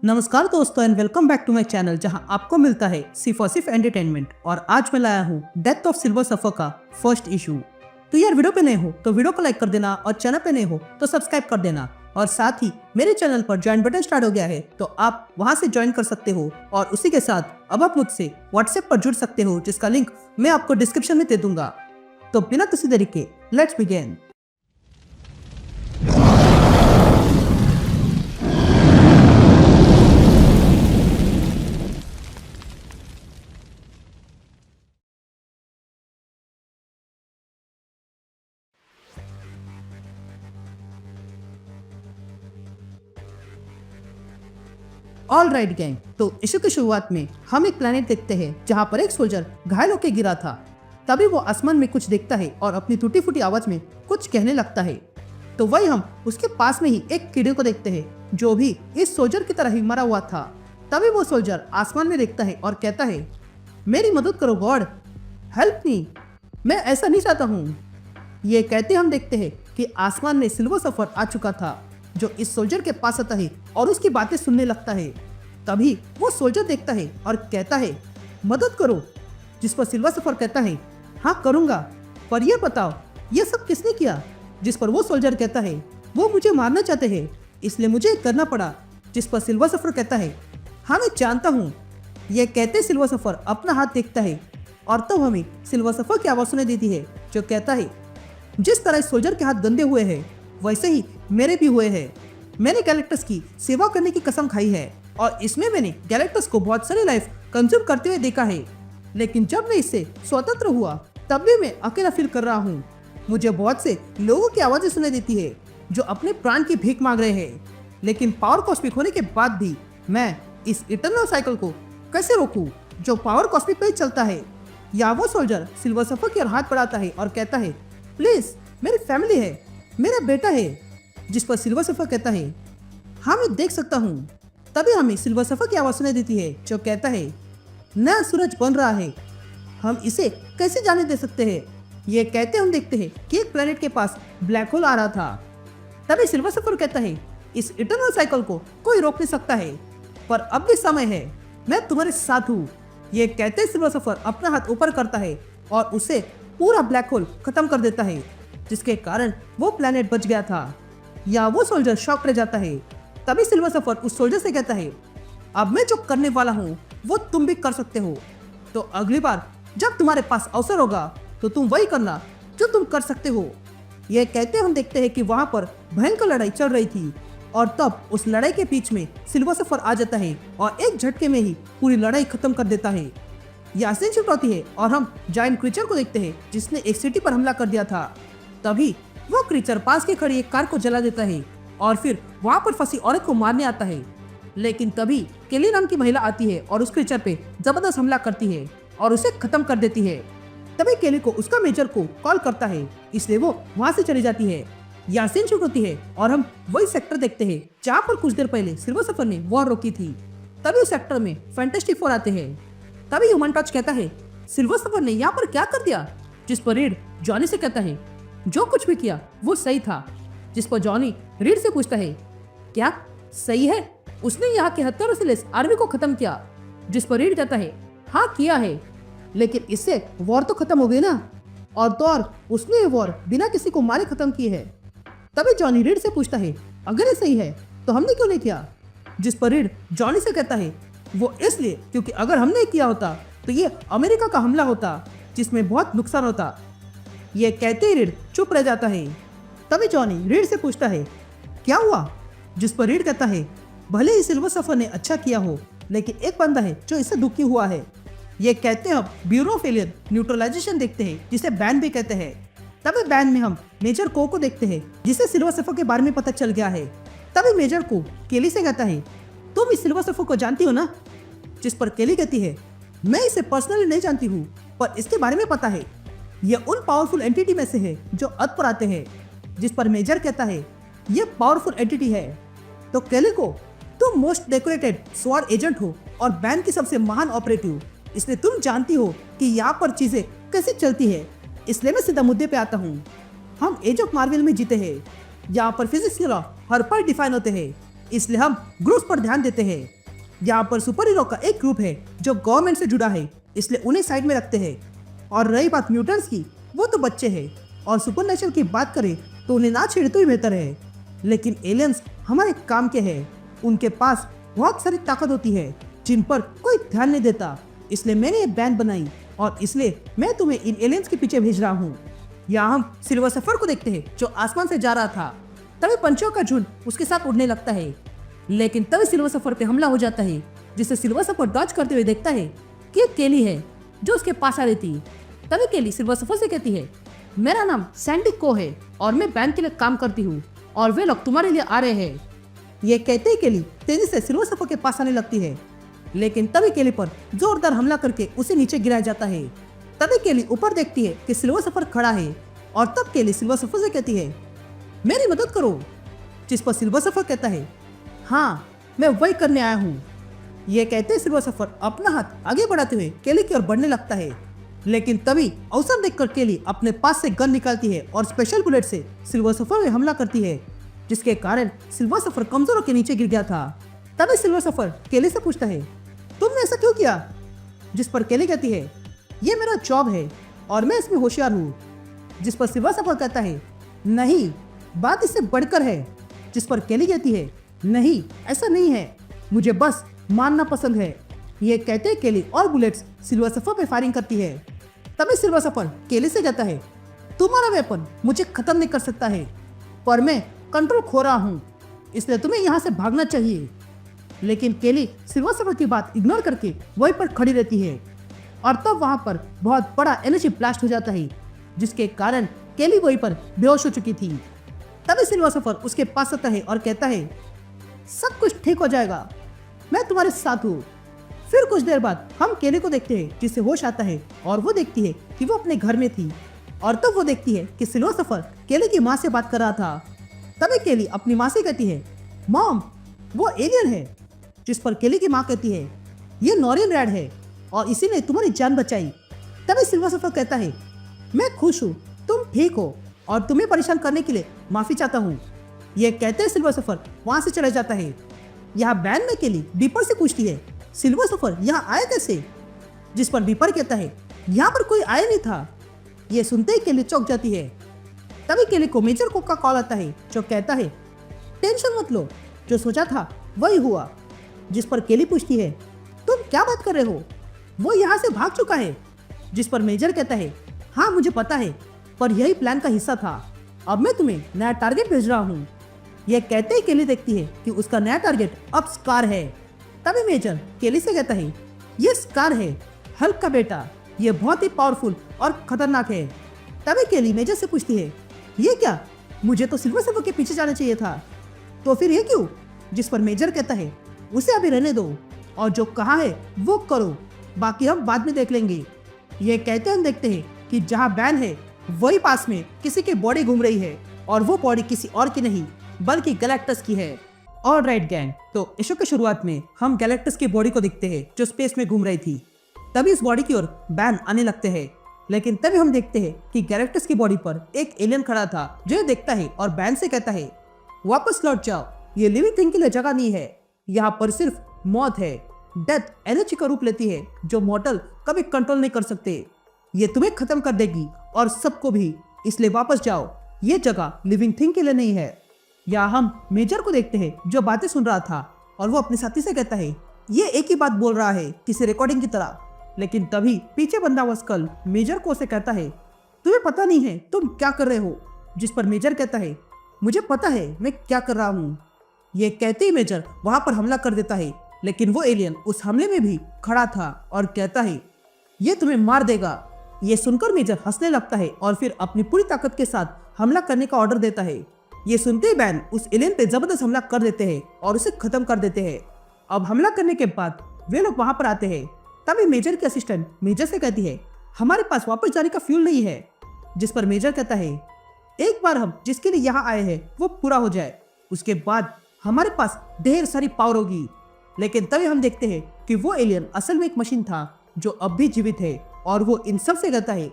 नमस्कार दोस्तों and welcome back to my channel जहां आपको मिलता है सिर्फ और सिर्फ एंटरटेनमेंट। और आज मैं लाया हूं डेथ ऑफ सिल्वर सर्फर का फर्स्ट इशू। तो यार वीडियो पे नए हो तो वीडियो को लाइक कर देना और चैनल पे नए हो तो सब्सक्राइब कर देना। और साथ ही मेरे चैनल पर ज्वाइन बटन स्टार्ट हो गया है तो आप वहां से ज्वाइन कर सकते हो। और उसी के साथ अब आप मुझसे व्हाट्सएप पर जुड़ सकते हो जिसका लिंक मैं आपको डिस्क्रिप्शन में दे दूंगा। तो बिना किसी देरी के let's begin. All right gang, तो इशू की शुरुआत में हम एक प्लेनेट देखते हैं जहां पर एक सोल्जर घायल होकर गिरा था। तभी वो आसमान में कुछ देखता है और अपनी टूटी फूटी आवाज में कुछ कहने लगता है। तो वही हम उसके पास में ही एक कीड़े को देखते हैं जो भी इस सोल्जर की तरह ही मरा हुआ था। तभी वो सोल्जर आसमान में देखता है और कहता है, मेरी मदद करो गॉड, हेल्प मी, मैं ऐसा नहीं चाहता हूँ। ये कहते हम देखते हैं कि आसमान में सिल्वर सर्फर आ चुका था जो इस सोल्जर के पास आता है और उसकी बातें सुनने लगता है। तभी वो सोल्जर देखता है और कहता है, मदद करो। जिस पर सिल्वर सर्फर कहता है, हाँ करूँगा, पर यह बताओ ये सब किसने किया। जिस पर वो सोल्जर कहता है, वो मुझे मारना चाहते हैं इसलिए मुझे करना पड़ा। जिस पर सिल्वर सर्फर कहता है, हाँ मैं जानता हूँ। यह कहते सिल्वर सर्फर अपना हाथ देखता है और तब हमें सिल्वर सर्फर की आवाज़ सुनाई देती है जो कहता है, जिस तरह इस सोल्जर के हाथ गंदे हुए हैं वैसे ही मेरे भी हुए हैं। मैंने गैलेक्टस की सेवा करने की कसम खाई है और इसमें मैंने गैलेक्टस को बहुत सारी लाइफ कंज्यूम करते हुए देखा है, लेकिन जब मैं इससे स्वतंत्र हुआ तब भी मैं अकेला फील कर रहा हूँ। मुझे बहुत से लोगों की आवाज़ें सुनाई देती है जो अपने प्राण की भीख मांग रहे हैं, लेकिन पावर कॉस्मिक होने के बाद भी मैं इस इटर्नल साइकिल को कैसे रोकूं जो पावर कॉस्मिक पे चलता है। या वो सोल्जर सिल्वर सर्फर की ओर हाथ बढ़ाता है और कहता है, प्लीज मेरी फैमिली है, मेरा बेटा है। जिस पर सिल्वर सर्फर कहता है, हाँ मैं देख सकता हूँ। तभी हमें सिल्वर सर्फर की आवाज़ सुनाई देती है जो कहता है, नया सूरज बन रहा है, हम इसे कैसे जाने दे सकते हैं। ये कहते हम देखते हैं कि एक प्लेनेट के पास ब्लैक होल आ रहा था। तभी सिल्वर सर्फर कहता है, इस इटर्नल साइकिल को कोई रोक नहीं सकता है, पर अब भी समय है, मैं तुम्हारे साथ हूँ। ये कहते सिल्वर सर्फर अपना हाथ ऊपर करता है और उसे पूरा ब्लैक होल खत्म कर देता है, जिसके कारण वो प्लेनेट बच गया था। या वो सोल्जर शॉक रह जाता है। तभी सिल्वर सर्फर उस सोल्जर से कहता है, अब मैं जो करने वाला हूँ वो तुम भी कर सकते हो, तो अगली बार जब तुम्हारे पास अवसर होगा तो तुम वही करना जो तुम कर सकते हो। यह कहते हम देखते हैं कि वहां पर भयंकर लड़ाई चल रही थी और तब उस लड़ाई के बीच में सिल्वर सर्फर आ जाता है और एक झटके में ही पूरी लड़ाई खत्म कर देता है। यह सीन शिफ्ट होती है और हम जायंट क्रीचर को देखते हैं जिसने एक सिटी पर हमला कर दिया था। तभी वो क्रीचर पास के खड़ी एक कार को जला देता है और फिर वहां पर फंसी औरत को मारने आता है, लेकिन तभी केली नाम की महिला आती है और उस क्रीचर पे जबरदस्त हमला करती है और उसे खत्म कर देती है। तभी केली को उसका मेजर को कॉल करता है इसलिए वो वहां से चली जाती है। यहाँ सीन शूट होती है और हम वही सेक्टर देखते हैं जहाँ पर कुछ देर पहले सिल्वर सर्फर ने वॉर रोकी थी। तभी उस सेक्टर में फैंटास्टिक फोर आते हैं। तभी ह्यूमन टॉर्च कहता है, सिल्वर सर्फर ने यहाँ पर क्या कर दिया। जिस पर रीड जॉनी से कहता है, जो कुछ भी किया वो सही था। जिस पर जॉनी रीड से पूछता है, क्या सही है, उसने यहाँ के हथियारों से लेस आर्मी को खत्म किया। जिस पर रीड कहता है, हाँ किया है, लेकिन इससे वॉर तो खत्म हो गई ना, और तो और उसने ये वॉर बिना किसी को मारे खत्म की है। तभी जॉनी रीड से पूछता है, अगर ये सही है तो हमने क्यों नहीं किया। जिस पर रीड जॉनी से कहता है, वो इसलिए क्योंकि अगर हमने किया होता तो ये अमेरिका का हमला होता जिसमें बहुत नुकसान होता। ये कहते ही रीड चुप रह जाता है। तभी जॉनी रीड से पूछता है, क्या हुआ। जिस पर रीड कहता है, भले ही सिल्वर सर्फर ने अच्छा किया हो लेकिन एक बंदा है जो इससे दुखी हुआ है। ये कहते हम ब्यूरो ऑफ एलियन न्यूट्रलाइजेशन देखते हैं जिसे बैन भी कहते हैं। तभी बैन में हम मेजर को देखते हैं जिसे सिल्वर सर्फर के बारे में पता चल गया है। तभी मेजर को केली से कहता है, तुम इस सिल्वर सर्फर को जानती हो ना। जिस पर केली कहती है, मैं इसे पर्सनली नहीं जानती हूँ पर इसके बारे में पता है, यह उन पावरफुल एंटिटी में से है जो अर्थ पर आते हैं। जिस पर मेजर कहता है, यह पावरफुल एंटिटी है तो केली को, तुम मोस्ट डेकोरेटेड स्वॉर्ड एजेंट हो और बैन की सबसे महान ऑपरेटिव, इसलिए तुम जानती हो कि यहाँ पर चीजें कैसे चलती है। इसलिए मैं सीधा मुद्दे पे आता हूँ। हम एज ऑफ मार्वल में जीते हैं, यहाँ पर फिजिक्स के लॉ हर पर डिफाइन होते हैं इसलिए हम ग्रुप्स पर ध्यान देते हैं। यहाँ पर सुपर हीरो का एक ग्रुप है जो गवर्नमेंट से जुड़ा है, इसलिए उन्हें साइड में रखते हैं। और रही बात म्यूटेंट्स की, वो तो बच्चे हैं, और सुपरनेचुरल की बात करें तो उन्हें ना छेड़े तो ही बेहतर है। लेकिन एलियंस हमारे काम के हैं, उनके पास बहुत सारी ताकत होती है जिन पर कोई ध्यान नहीं देता, इसलिए मैंने ये बैंड बनाई और इसलिए मैं तुम्हें इन एलियंस के पीछे भेज रहा हूँ। यहाँ हम सिल्वर सफर को देखते हैं जो आसमान से जा रहा था। तभी पंछियों का झुंड उसके साथ उड़ने लगता है, लेकिन तभी सिल्वर सफर पे हमला हो जाता है, जिससे सिल्वर सफर डॉज करते हुए देखता है कि एक केली है जो उसके पास आ रही थी। तभी केली सिल्वर सफर से कहती है, मेरा नाम सैंडी को है और मैं बैंक के लिए काम करती हूँ और वे लोग तुम्हारे लिए आ रहे हैं। ये कहते ही केली तेजी से सिल्वर सफर के पास आने लगती है, लेकिन तभी केली पर जोरदार हमला करके उसे नीचे गिराया जाता है। तभी केली ऊपर देखती है कि सिल्वर सफर खड़ा है और तब केली सिल्वर सफर से कहती है, मेरी मदद करो। जिस पर सिल्वर सफर कहता है, हाँ मैं वही करने आया हूँ। ये कहते सिल्वर सफर अपना हाथ आगे बढ़ाते हुए केली की ओर बढ़ने लगता है, लेकिन तभी अवसर देखकर केली अपने पास से गन निकालती है और स्पेशल बुलेट से सिल्वर सफर में हमला करती है, जिसके कारण सिल्वर सफर कमजोर होकर नीचे गिर गया था। तभी सिल्वर सफर केली से पूछता है, तुमने ऐसा क्यों किया? जिस पर केली कहती है, ये मेरा जॉब है और मैं इसमें होशियार हूँ। जिस पर सिल्वर सफर कहता है, नहीं बात इससे बढ़कर है। जिस पर केली कहती है, नहीं ऐसा नहीं है, मुझे बस मारना पसंद है। ये कहते केली और बुलेट्स सिल्वर सफर पे फायरिंग करती है। तभी सिल्वर सफर केली से कहता है, तुम्हारा वेपन मुझे खत्म नहीं कर सकता है, पर मैं कंट्रोल खो रहा हूँ, इसलिए तुम्हें यहाँ से भागना चाहिए। लेकिन केली सिल्वर सफर की बात इग्नोर करके वहीं पर खड़ी रहती है और तब वहाँ पर बहुत बड़ा एनर्जी ब्लास्ट हो जाता है, जिसके कारण केली वहीं पर बेहोश हो चुकी थी। तभी सिल्वर सफर उसके पास आता है और कहता है, सब कुछ ठीक हो जाएगा, मैं तुम्हारे साथ हूँ। फिर कुछ देर बाद हम केली को देखते हैं जिससे होश आता है और वो देखती है कि वो अपने घर में थी और तब वो देखती है कि सिल्वर सफर केली की माँ से बात कर रहा था। तभी केली अपनी माँ से कहती है, मॉम वो एलियन है। जिस पर केली की माँ कहती है, ये नॉरियन रैड है और इसी ने तुम्हारी जान बचाई। तभी सिल्वर सफर कहता है, मैं खुश हूँ, तुम ठीक हो और तुम्हें परेशान करने के लिए माफी चाहता हूँ। ये कहते हैं सिल्वर सफर वहाँ से चला जाता है। यहाँ बैन में केली बीपर से पूछती है, सिल्वर सफर यहाँ आया कैसे? जिस पर बीपर कहता है, यहाँ पर कोई आया नहीं था। ये सुनते ही केली चौंक जाती है। तभी केली को मेजर कुक का कॉल आता है जो कहता है, टेंशन मत लो, जो सोचा था वही हुआ। जिस पर केली पूछती है, तुम क्या बात कर रहे हो? वो यहाँ से भाग चुका है। जिस पर मेजर कहता है, हाँ मुझे पता है, पर यही प्लान का हिस्सा था। अब मैं तुम्हें नया टारगेट भेज रहा हूँ। यह कहते ही केली देखती है कि उसका नया टारगेट अब स्कार है। तभी मेजर केली से कहता है, ये स्कार है, हल्क का बेटा, ये बहुत ही पावरफुल और खतरनाक है। तभी केली मेजर से पूछती है, ये क्या? मुझे तो सिल्वर सफर के पीछे जाना चाहिए था, तो फिर ये क्यों? जिस पर मेजर कहता है, उसे अभी रहने दो और जो कहा है वो करो, बाकी हम बाद में देख लेंगे। ये कहते हम देखते हैं कि जहाँ बैन है वही पास में किसी की बॉडी घूम रही है और वो बॉडी किसी और की नहीं बल्कि गैलेक्टस की है। और राइट गैंग, तो इशू की शुरुआत में हम गैलेक्टस की बॉडी को देखते हैं जो स्पेस में घूम रही थी। तभी इस बॉडी की ओर बैन आने लगते हैं, लेकिन तभी हम देखते हैं कि गैलेक्टस की बॉडी पर एक एलियन खड़ा था जो ये देखता है और बैन से कहता है, वापस लौट जाओ, ये लिविंग थिंग के लिए जगह नहीं है, यहाँ पर सिर्फ मौत है। डेथ एनर्जी का रूप लेती है जो मॉर्टल कभी कंट्रोल नहीं कर सकते। ये तुम्हें खत्म कर देगी और सबको भी, इसलिए वापस जाओ, ये जगह लिविंग थिंग के लिए नहीं है। या हम मेजर को देखते हैं जो बातें सुन रहा था और वो अपने साथी से कहता है, ये एक ही बात बोल रहा है किसी रिकॉर्डिंग की तरह। लेकिन तभी पीछे बंधा हुआ स्कल मेजर को से कहता है, तुम्हें पता नहीं है तुम क्या कर रहे हो? जिस पर मेजर कहता है, मुझे पता है मैं क्या कर रहा हूँ। ये कहते ही मेजर वहां पर हमला कर देता है, लेकिन वो एलियन उस हमले में भी खड़ा था और कहता है, ये तुम्हें मार देगा। ये सुनकर मेजर हंसने लगता है और फिर अपनी पूरी ताकत के साथ हमला करने का ऑर्डर देता है। ये सुनते ही बैन उस एलियन पे जबरदस्त हमला कर देते हैं और उसे खत्म कर देते हैं। अब हमला करने के बाद वे लोग वहां पर आते हैं। तभी मेजर की असिस्टेंट मेजर से कहती है, हमारे पास वापस जाने का फ्यूल नहीं है। जिस पर मेजर कहता है, एक बार हम जिसके लिए यहाँ आए हैं वो पूरा हो जाए, उसके बाद हमारे पास ढेर सारी पावर होगी। लेकिन तभी हम देखते हैं कि वो एलियन असल में एक मशीन था जो अब भी जीवित है और वो इन सब से कहता है,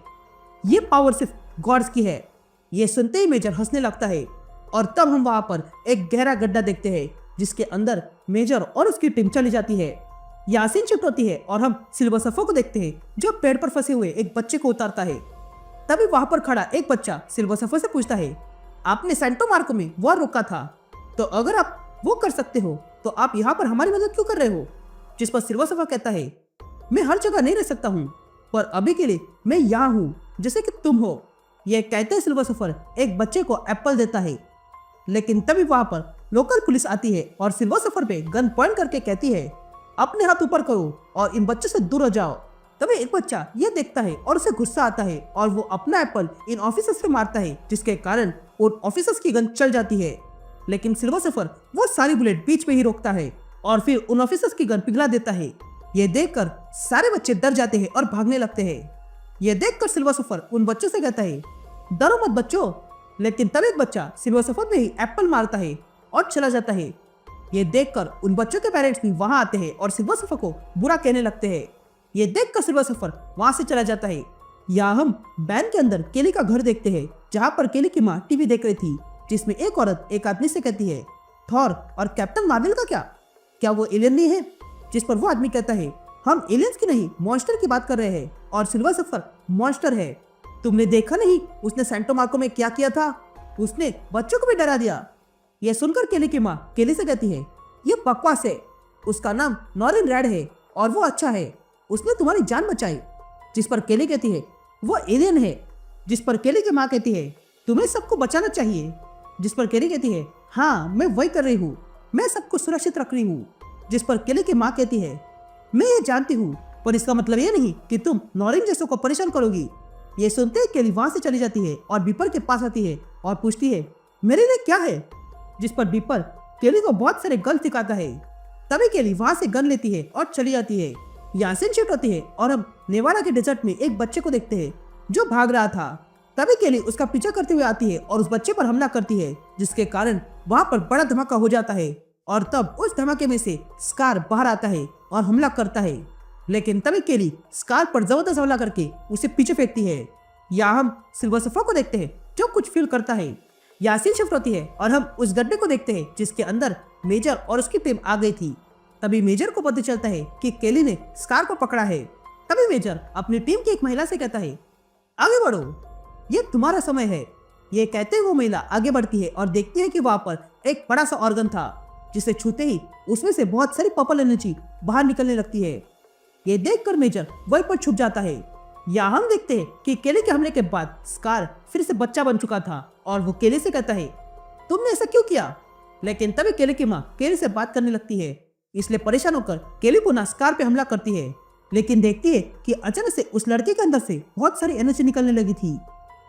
ये पावर सिर्फ गॉड्स की है। ये सुनते ही मेजर हंसने लगता है और तब हम वहां पर एक गहरा गड्ढा देखते हैं जिसके अंदर मेजर और उसकी टीम चली जाती है। यासीन शिफ्ट होती है और हम सिल्वर सफर को देखते हैं जो पेड़ पर फंसे हुए एक बच्चे को उतारता है। तभी वहां पर खड़ा एक बच्चा सिल्वर सफर से पूछता है, आपने सेंटो मार्को में वॉर रोका था, तो अगर आप वो कर सकते हो तो आप यहाँ पर हमारी मदद क्यों कर रहे हो? जिस पर सिल्वर सफर कहता है, मैं हर जगह नहीं रह सकता हूँ, पर अभी के लिए मैं यहाँ हूँ जैसे कि तुम हो। यह कहते हैं सिल्वर सफर एक बच्चे को एप्पल देता है। लेकिन तभी वहां पर लोकल पुलिस आती है और सिल्वर सफर पे गन पॉइंट करके कहती है, अपने हाथ ऊपर करो और इन बच्चों से दूर हो जाओ। तभी एक बच्चा ये देखता है और उसे गुस्सा आता है और वो अपना एप्पल इन ऑफिसर्स पे मारता है, जिसके कारण उन ऑफिसर्स की गन चल जाती है। लेकिन सिल्वर सफर वो सारी बुलेट बीच में ही रोकता है और फिर उन ऑफिसर्स की गन पिघला देता है। ये देखकर सारे बच्चे डर जाते हैं और भागने लगते हैं। ये देखकर सिल्वर सफर उन बच्चों से कहता है, डरो मत बच्चों। लेकिन तब एक बच्चा सिल्वर सफर में ही एप्पल मारता है और चला जाता है। ये देखकर उन बच्चों के पेरेंट्स भी वहां आते हैं और सिल्वर सफर को बुरा कहने लगते हैं। ये देखकर सिल्वर सफर वहां से चला जाता है। यहाँ हम बैन के अंदर केली का घर देखते हैं, जहाँ पर केली की माँ टीवी देख रही थी, जिसमें एक औरत एक आदमी से कहती है, थॉर और कैप्टन मार्वल का क्या वो एलियन नहीं है? जिस पर वो आदमी कहता है, हम एलियंस की नहीं मॉन्स्टर की बात कर रहे हैं और सिल्वर सफर मॉन्स्टर है। तुमने देखा नहीं उसने सेंटो मार्को में क्या किया था? उसने बच्चों को भी डरा दिया। यह सुनकर केली की माँ केली से कहती है, ये बकवास है, उसका नाम नॉरिन रेड है और वो अच्छा है, उसने तुम्हारी जान बचाई। जिस पर केली कहती है, वो एलियन है। जिस पर केली की माँ कहती है, तुम्हें सबको बचाना चाहिए। जिस पर केली कहती है, हाँ मैं वही कर रही हूँ, मैं सबको सुरक्षित रख रही हूँ। जिस पर केली की माँ कहती है, मैं ये जानती हूँ, पर इसका मतलब ये नहीं कि तुम नॉरिन जैसों को परेशान करोगी। ये सुनते ही केली वहां से चली जाती है और बीपर के पास आती है और पूछती है, मेरे लिए क्या है? जिस पर बीपर केली को बहुत सारे गन दिखाता है। तभी केली वहां से गन लेती है और चली जाती है। यासीन शिफ्ट होती है और हम नेवाड़ा के डेजर्ट में एक बच्चे को देखते हैं जो भाग रहा था। तभी केली उसका पीछा करते हुए आती है और उस बच्चे पर हमला करती है, जिसके कारण वहां पर बड़ा धमाका हो जाता है। और तब उस धमाके में से स्कार बाहर आता है और हमला करता है। लेकिन तभी केली स्कार पर जबरदस्त हमला करके उसे पीछे फेंकती है। यहाँ हम सिल्वर सफर को देखते हैं जो कुछ फील करता है। यासीन शिफ्ट होती है और हम उस गड्ढे को देखते हैं जिसके अंदर मेजर और उसकी टीम आ गई थी। तभी मेजर को पता चलता है कि केली ने स्कार को पकड़ा है। तभी मेजर अपनी टीम की एक महिला से कहता है, आगे बढ़ो, ये तुम्हारा समय है। ये कहते हुए वो महिला आगे बढ़ती है और देखती है कि वहां पर एक बड़ा सा ऑर्गन था, जिसे छूते ही उसमें से बहुत सारी पर्पल एनर्जी बाहर निकलने लगती है। ये देखकर मेजर वहीं पर छुप जाता है। यहाँ हम देखते हैं कि केली के हमले के बाद स्कार फिर से बच्चा बन चुका था और वो केली से कहता है, तुमने ऐसा क्यों किया? लेकिन तभी केली की माँ केली से बात करने लगती है, इसलिए परेशान होकर केली पुनः स्कार पे हमला करती है। लेकिन देखती है कि अचानक से उस लड़के के अंदर से बहुत सारी एनर्जी निकलने लगी थी,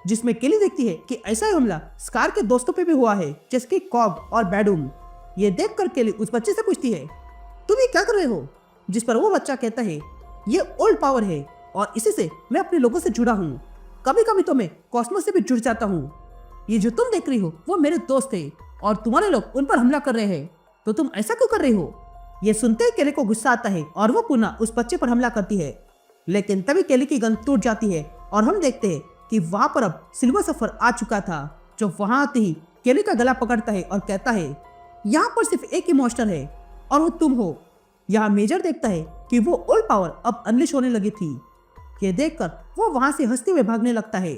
जिसमें केली देखती है कि ऐसा ही हमला स्कार के दोस्तों पे भी हुआ है, जैसे कि कॉब और बैडूम। ये देखकर केली उस बच्चे से पूछती है, तुम ये क्या कर रहे हो? जिस पर वो बच्चा कहता है, ये ओल्ड पावर है और इसी से मैं अपने लोगों से जुड़ा हूँ। कभी कभी तो मैं कॉस्मोस से भी जुड़ जाता हूँ। ये जो तुम देख रही हो वो मेरे दोस्त है और तुम्हारे लोग उन पर हमला कर रहे हैं, तो तुम ऐसा क्यों कर रही हो? ये सुनते ही केली को गुस्सा आता है और वो पुनः उस बच्चे पर हमला करती है। लेकिन तभी केली की गन टूट जाती है और हम देखते हैं कि वहां पर अब सिल्वर सफर आ चुका था, जो वहां आते ही केली का गला पकड़ता है और कहता है, यहाँ पर सिर्फ एक ही मॉन्स्टर है और वो तुम हो। यहाँ मेजर देखता है कि वो ओल्ड पावर अब अनलिश होने लगी थी। ये देखकर वो वहां से हंसते हुए भागने लगता है।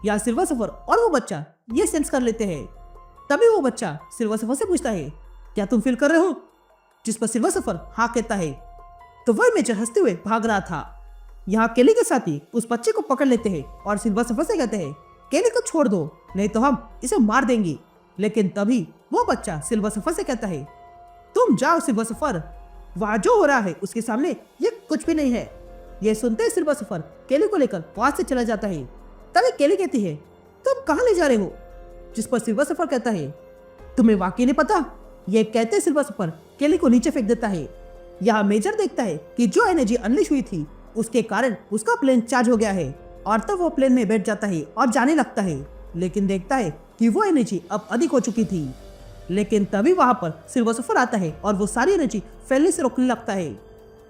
यहाँ सिल्वर सफर और वो बच्चा ये सेंस कर लेते हैं। तभी वो बच्चा सिल्वर सफर से पूछता है, क्या तुम फील कर रहे हो? जिस पर सिल्वर सफर हाँ कहता है। तो वह मेजर हंसते हुए भाग रहा था। यहाँ केली के साथी उस बच्चे को पकड़ लेते हैं और सिल्वर सफर से कहते हैं, केली को छोड़ दो, नहीं तो हम इसे मार देंगे। लेकिन तभी वो बच्चा सिल्वर सफर से कहता है, तुम जाओ सिल्वर सफर, वहां जो हो रहा है उसके सामने ये कुछ भी नहीं है। ये सुनते ही सिल्वर सफर केली को लेकर वहां से चला जाता है। तभी केली कहती है, तुम कहाँ ले जा रहे हो? जिस पर सिल्वर सफर कहता है, तुम्हें वाकई नहीं पता? ये कहते सिल्वर सफर केली को नीचे फेंक देता है। यहाँ मेजर देखता है कि जो एनर्जी अनलिश हुई थी उसके कारण उसका प्लेन चार्ज हो गया है और तब वो प्लेन में बैठ जाता है और जाने लगता है। लेकिन देखता है कि वो एनर्जी अब अधिक हो चुकी थी। लेकिन तभी वहां पर सिल्वर सफर आता है और वो सारी एनर्जी फैलने से रोकने लगता है।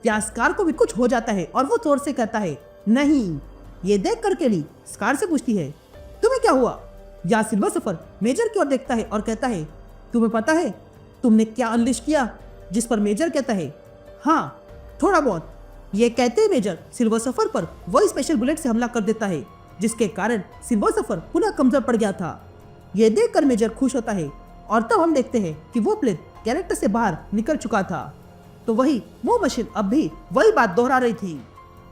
क्या स्कार को भी कुछ हो जाता है और वो जोर से कहता है, नहीं। ये देख कर केली स्कार से पूछती है, तुम्हें क्या हुआ? या सिल्वर सफर मेजर की ओर देखता है और कहता है, तुम्हें पता है तुमने क्या अनलिश किया? जिस पर मेजर कहता है, हाँ थोड़ा बहुत। ये कहते ही मेजर सिल्वर सफर पर वही स्पेशल बुलेट से हमला कर देता है, जिसके कारण सिल्वर सफर पुनः कमजोर पड़ गया था। ये देखकर मेजर खुश होता है और तब हम देखते हैं कि वो प्लेन गैलेक्टस से बाहर निकल चुका था। तो वही वो मशीन अब भी वही बात दोहरा रही थी।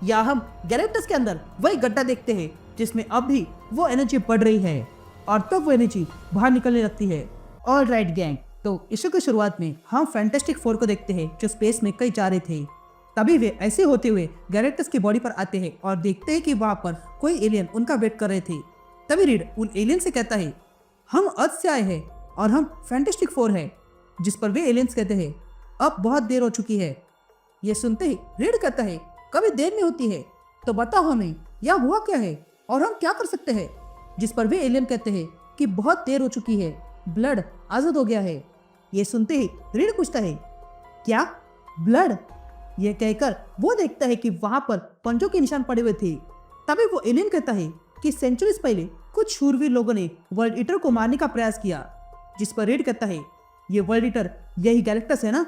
या हम गैलेक्टस के अंदर वही गड्ढा देखते हैं जिसमें अब भी वो एनर्जी बढ़ रही है और तब वो एनर्जी बाहर निकलने लगती है। ऑल राइट गैंग, तो इशू की शुरुआत में हम फैंटास्टिक फोर को देखते हैं जो स्पेस में कई जा रहे थे। तभी वे ऐसे होते हुए गैलेक्टस की बॉडी पर आते हैं और देखते हैं कि वहाँ पर कोई एलियन उनका वेट कर रहे थे। तभी रीड उन एलियन से कहता है, हम अर्थ से आए हैं और हम फैंटास्टिक फोर हैं। जिस पर वे एलियंस कहते हैं, अब बहुत देर हो चुकी है। ये सुनते ही रीड कहता है, कभी देर नहीं होती है, तो बताओ हमें यह हुआ क्या है और हम क्या कर सकते हैं? जिस पर वे एलियन कहते हैं कि बहुत देर हो चुकी है, ब्लड आजाद हो गया है। ये सुनते ही रीड पूछता है, क्या ब्लड? ये कहकर वो देखता है कि वहां पर पंजों के निशान पड़े हुए थे। तभी वो एलियन कहता है कि सेंचुरीज पहले कुछ शूरवीर लोगों ने वर्ल्ड ईटर को मारने का प्रयास किया। जिस पर रीड कहता है, ये वर्ल्ड ईटर यही गैलेक्टस है ना?